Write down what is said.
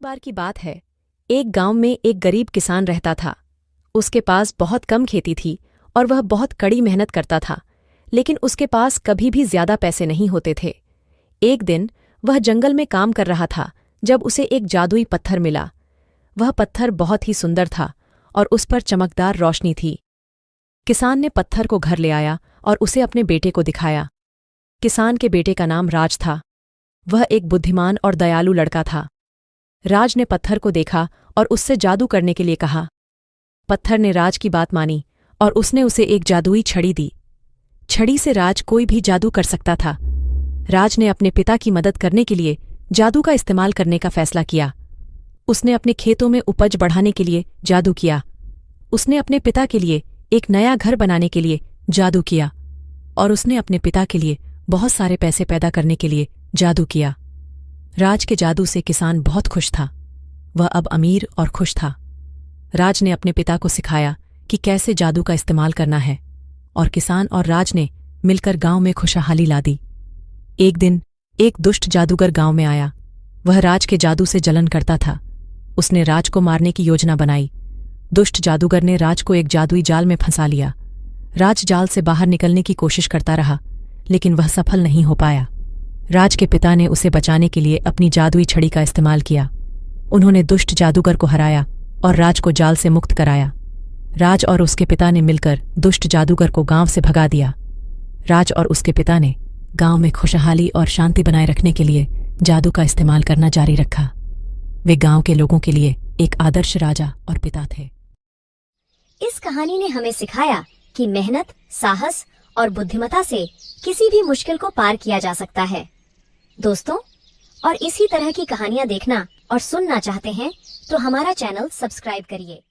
बार की बात है, एक गांव में एक गरीब किसान रहता था। उसके पास बहुत कम खेती थी और वह बहुत कड़ी मेहनत करता था, लेकिन उसके पास कभी भी ज्यादा पैसे नहीं होते थे। एक दिन वह जंगल में काम कर रहा था जब उसे एक जादुई पत्थर मिला। वह पत्थर बहुत ही सुंदर था और उस पर चमकदार रोशनी थी। किसान ने पत्थर को घर ले आया और उसे अपने बेटे को दिखाया। किसान के बेटे का नाम राज था। वह एक बुद्धिमान और दयालु लड़का था। राज ने पत्थर को देखा और उससे जादू करने के लिए कहा। पत्थर ने राज की बात मानी और उसने उसे एक जादुई छड़ी दी। छड़ी से राज कोई भी जादू कर सकता था। राज ने अपने पिता की मदद करने के लिए जादू का इस्तेमाल करने का फैसला किया। उसने अपने खेतों में उपज बढ़ाने के लिए जादू किया। उसने अपने पिता के लिए एक नया घर बनाने के लिए जादू किया और उसने अपने पिता के लिए बहुत सारे पैसे पैदा करने के लिए जादू किया। राज के जादू से किसान बहुत खुश था। वह अब अमीर और खुश था। राज ने अपने पिता को सिखाया कि कैसे जादू का इस्तेमाल करना है और किसान और राज ने मिलकर गांव में खुशहाली ला दी। एक दिन एक दुष्ट जादूगर गांव में आया। वह राज के जादू से जलन करता था। उसने राज को मारने की योजना बनाई। दुष्ट जादूगर ने राज को एक जादुई जाल में फंसा लिया। राज जाल से बाहर निकलने की कोशिश करता रहा, लेकिन वह सफल नहीं हो पाया। राज के पिता ने उसे बचाने के लिए अपनी जादुई छड़ी का इस्तेमाल किया। उन्होंने दुष्ट जादूगर को हराया और राज को जाल से मुक्त कराया। राज और उसके पिता ने मिलकर दुष्ट जादूगर को गांव से भगा दिया। राज और उसके पिता ने गांव में खुशहाली और शांति बनाए रखने के लिए जादू का इस्तेमाल करना जारी रखा। वे गांव के लोगों के लिए एक आदर्श राजा और पिता थे। इस कहानी ने हमें सिखाया कि मेहनत, साहस और बुद्धिमत्ता से किसी भी मुश्किल को पार किया जा सकता है। दोस्तों, और इसी तरह की कहानियां देखना और सुनना चाहते हैं तो हमारा चैनल सब्सक्राइब करिए।